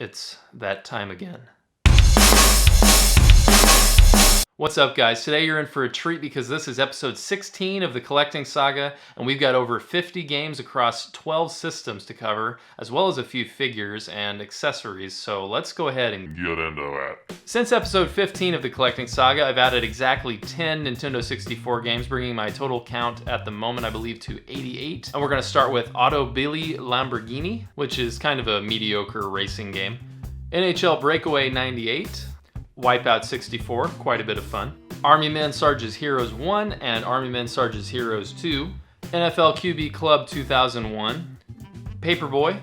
It's that time again. What's up, guys? Today you're in for a treat because this is episode 16 of the Collecting Saga, and we've got over 50 games across 12 systems to cover, as well as a few figures and accessories, so let's go ahead and get into that. Since episode 15 of the Collecting Saga, I've added exactly 10 Nintendo 64 games, bringing my total count at the moment, I believe, to 88. And we're going to start with Auto Billy Lamborghini, which is kind of a mediocre racing game. NHL Breakaway 98. Wipeout 64, quite a bit of fun. Army Men Sarge's Heroes 1 and Army Men Sarge's Heroes 2. NFL QB Club 2001. Paperboy.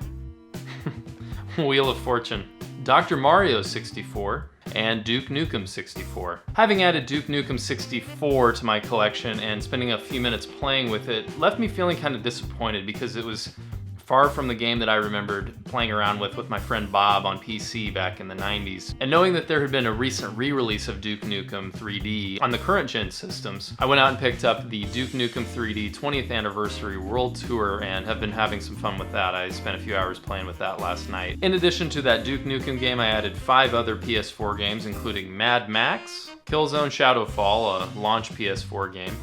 Wheel of Fortune. Dr. Mario 64. And Duke Nukem 64. Having added Duke Nukem 64 to my collection and spending a few minutes playing with it left me feeling kind of disappointed because it was far from the game that I remembered playing around with my friend Bob on PC back in the 90s. And knowing that there had been a recent re-release of Duke Nukem 3D on the current gen systems, I went out and picked up the Duke Nukem 3D 20th Anniversary World Tour and have been having some fun with that. I spent a few hours playing with that last night. In addition to that Duke Nukem game, I added 5 other PS4 games, including Mad Max, Killzone Shadowfall, a launch PS4 game,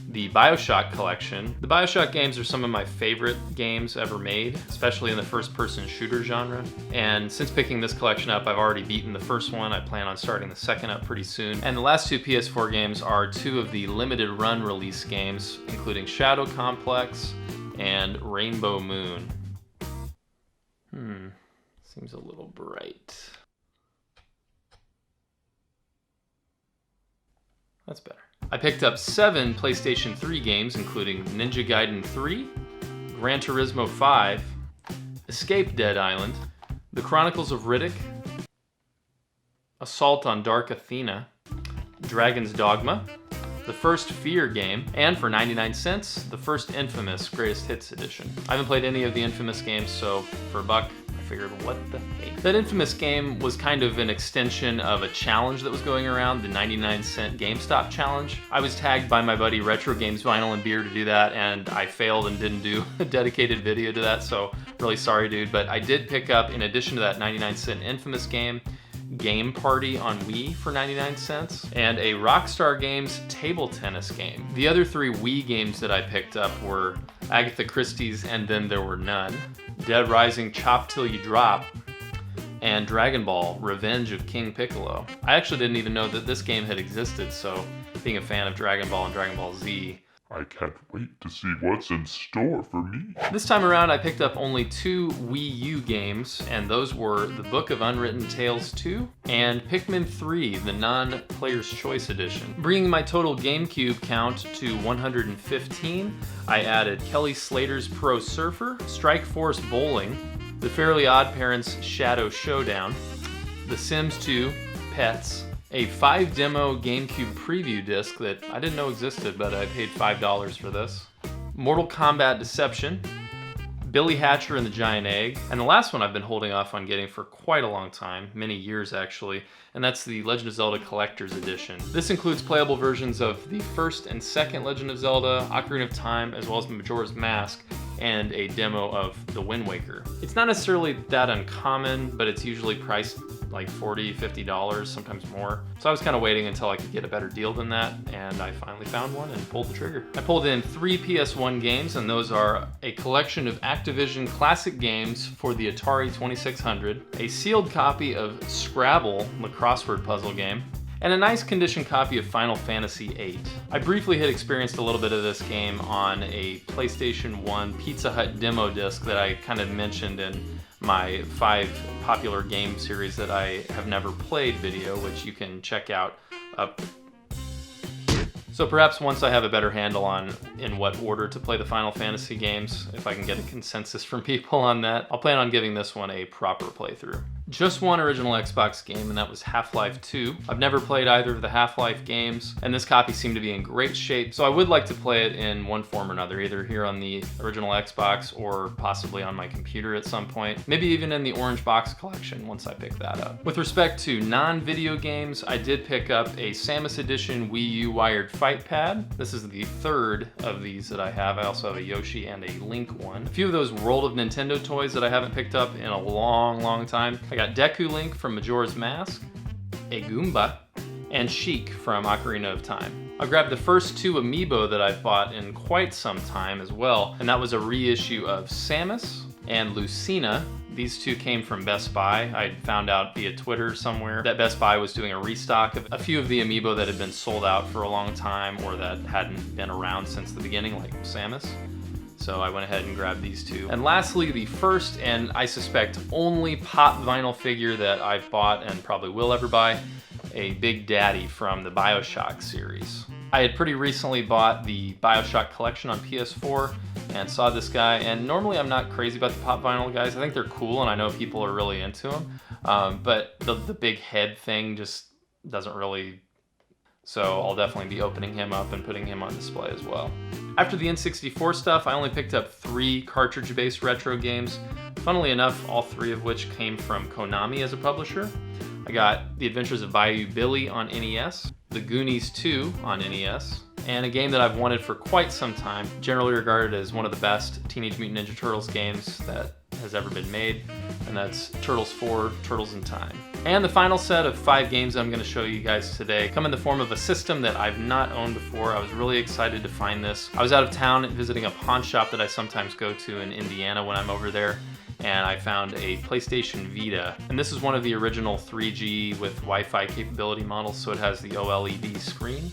the BIOSHOCK collection. The BIOSHOCK games are some of my favorite games ever made, especially in the first-person shooter genre. And since picking this collection up, I've already beaten the first one. I plan on starting the second up pretty soon. And the last 2 PS4 games are 2 of the limited run release games, including Shadow Complex and Rainbow Moon. Seems a little bright. That's better. I picked up 7 PlayStation 3 games, including Ninja Gaiden 3, Gran Turismo 5, Escape Dead Island, The Chronicles of Riddick, Assault on Dark Athena, Dragon's Dogma, the first Fear game, and for 99 cents, the first Infamous Greatest Hits Edition. I haven't played any of the Infamous games, so for a buck, I figured, what the heck? That Infamous game was kind of an extension of a challenge that was going around, the 99-cent GameStop challenge. I was tagged by my buddy Retro Games Vinyl and Beer to do that, and I failed and didn't do a dedicated video to that, so really sorry, dude. But I did pick up, in addition to that 99-cent Infamous game, Game Party on Wii for 99 cents, and a Rockstar Games table tennis game. The other 3 Wii games that I picked up were Agatha Christie's And Then There Were None, Dead Rising Chop Till You Drop, and Dragon Ball Revenge of King Piccolo. I actually didn't even know that this game had existed, so being a fan of Dragon Ball and Dragon Ball Z, I can't wait to see what's in store for me. This time around, I picked up only 2 Wii U games, and those were The Book of Unwritten Tales 2 and Pikmin 3, the non-Player's Choice Edition. Bringing my total GameCube count to 115, I added Kelly Slater's Pro Surfer, Strike Force Bowling, The Fairly Odd Parents Shadow Showdown, The Sims 2, Pets, a 5-demo GameCube preview disc that I didn't know existed, but I paid $5 for this. Mortal Kombat Deception, Billy Hatcher and the Giant Egg, and the last one I've been holding off on getting for quite a long time, many years actually, and that's the Legend of Zelda Collector's Edition. This includes playable versions of the first and second Legend of Zelda, Ocarina of Time, as well as Majora's Mask, and a demo of The Wind Waker. It's not necessarily that uncommon, but it's usually priced like $40, $50, sometimes more. So I was kind of waiting until I could get a better deal than that, and I finally found one and pulled the trigger. I pulled in 3 PS1 games, and those are a collection of Activision classic games for the Atari 2600, a sealed copy of Scrabble, the crossword puzzle game, and a nice condition copy of Final Fantasy VIII. I briefly had experienced a little bit of this game on a PlayStation 1 Pizza Hut demo disc that I kind of mentioned in my 5 popular game series that I have never played video, which you can check out up here. So perhaps once I have a better handle on in what order to play the Final Fantasy games, if I can get a consensus from people on that, I'll plan on giving this one a proper playthrough. Just one original Xbox game, and that was Half-Life 2. I've never played either of the Half-Life games, and this copy seemed to be in great shape, so I would like to play it in one form or another, either here on the original Xbox or possibly on my computer at some point. Maybe even in the Orange Box collection once I pick that up. With respect to non-video games, I did pick up a Samus Edition Wii U wired fight pad. This is the 3rd of these that I have. I also have a Yoshi and a Link one. A few of those World of Nintendo toys that I haven't picked up in a long time. I got Deku Link from Majora's Mask, a Goomba, and Sheik from Ocarina of Time. I grabbed the first 2 amiibo that I've bought in quite some time as well, and that was a reissue of Samus and Lucina. These 2 came from Best Buy. I found out via Twitter somewhere that Best Buy was doing a restock of a few of the amiibo that had been sold out for a long time or that hadn't been around since the beginning, like Samus. So I went ahead and grabbed these 2. And lastly, the first, and I suspect only pop vinyl figure that I've bought and probably will ever buy, a Big Daddy from the BIOSHOCK series. I had pretty recently bought the BIOSHOCK collection on PS4 and saw this guy, and normally I'm not crazy about the pop vinyl guys. I think they're cool and I know people are really into them, but the big head thing just doesn't really, so I'll definitely be opening him up and putting him on display as well. After the N64 stuff, I only picked up 3 cartridge-based retro games. Funnily enough, all 3 of which came from Konami as a publisher. I got The Adventures of Bayou Billy on NES, The Goonies 2 on NES, and a game that I've wanted for quite some time, generally regarded as one of the best Teenage Mutant Ninja Turtles games that has ever been made, and that's Turtles 4, Turtles in Time. And the final set of 5 games I'm going to show you guys today come in the form of a system that I've not owned before. I was really excited to find this. I was out of town visiting a pawn shop that I sometimes go to in Indiana when I'm over there, and I found a PlayStation Vita. And this is one of the original 3G with Wi-Fi capability models, so it has the OLED screen.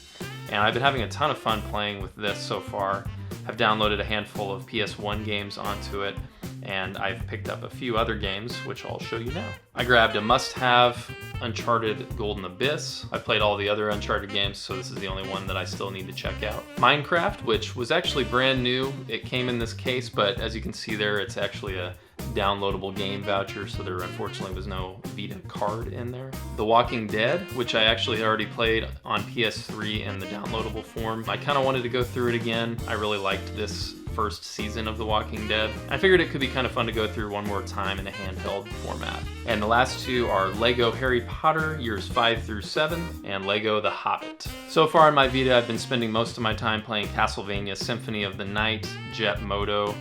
And I've been having a ton of fun playing with this so far. I've downloaded a handful of PS1 games onto it, and I've picked up a few other games, which I'll show you now. I grabbed a must-have Uncharted Golden Abyss. I played all the other Uncharted games, so this is the only one that I still need to check out. Minecraft, which was actually brand new. It came in this case, but as you can see there, it's actually a downloadable game voucher, so there unfortunately was no Vita card in there. The Walking Dead, which I actually had already played on PS3 in the downloadable form. I kind of wanted to go through it again. I really liked this first season of The Walking Dead. I figured it could be kind of fun to go through one more time in a handheld format. And the last 2 are Lego Harry Potter years 5 through 7 and Lego The Hobbit. So far on my Vita, I've been spending most of my time playing Castlevania Symphony of the Night, Jet Moto,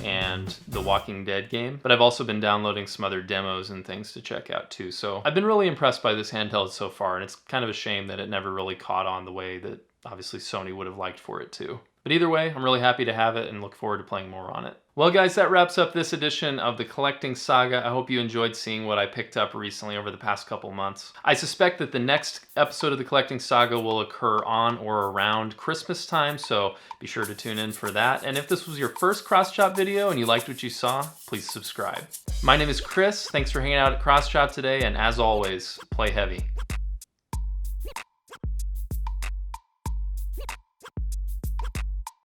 and the Walking Dead game, but I've also been downloading some other demos and things to check out too. So I've been really impressed by this handheld so far, and it's kind of a shame that it never really caught on the way that obviously Sony would have liked for it to. But either way, I'm really happy to have it and look forward to playing more on it. Well guys, that wraps up this edition of the Collecting Saga. I hope you enjoyed seeing what I picked up recently over the past couple months. I suspect that the next episode of the Collecting Saga will occur on or around Christmas time, so be sure to tune in for that. And if this was your first CrossChop video and you liked what you saw, please subscribe. My name is Chris, thanks for hanging out at CrossChop today, and as always, play heavy.